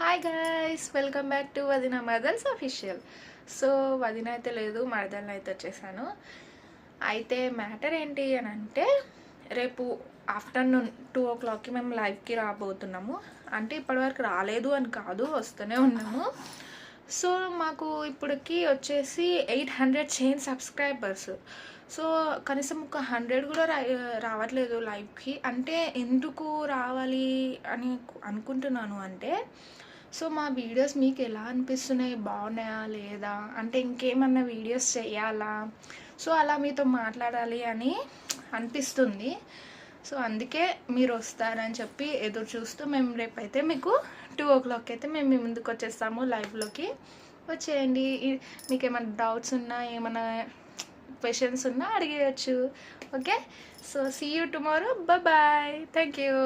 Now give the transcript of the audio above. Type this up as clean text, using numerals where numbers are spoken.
Hi guys, welcome back to వదిన mothers official. So వదిన అయితే లేదు, మరదల్ని అయితే వచ్చేసాను. అయితే మ్యాటర్ ఏంటి అని అంటే, రేపు ఆఫ్టర్నూన్ 2 o'clockకి మేము లైవ్కి రాబోతున్నాము. అంటే ఇప్పటివరకు రాలేదు అని కాదు, వస్తూనే ఉన్నాము. సో మాకు ఇప్పటికి వచ్చేసి 800 చైన్ సబ్స్క్రైబర్స్. సో కనీసం ఒక 100 కూడా రావట్లేదు లైవ్కి. అంటే ఎందుకు రావాలి అని అనుకుంటున్నాను అంటే, సో మా వీడియోస్ మీకు ఎలా అనిపిస్తున్నాయి, బాగున్నాయా లేదా, అంటే ఇంకేమన్నా వీడియోస్ చేయాలా, సో అలా మీతో మాట్లాడాలి అని అనిపిస్తుంది. సో అందుకే మీరు వస్తారని చెప్పి ఎదురు చూస్తూ మేము రేపైతే మీకు 2 o'clock అయితే మేము మీ ముందుకు వచ్చేస్తాము లైవ్లోకి. వచ్చేయండి. మీకు ఏమైనా డౌట్స్ ఉన్నా, ఏమైనా క్వశ్చన్స్ ఉన్నా అడిగేయచ్చు. Okay, so see you tomorrow. Bye, thank you.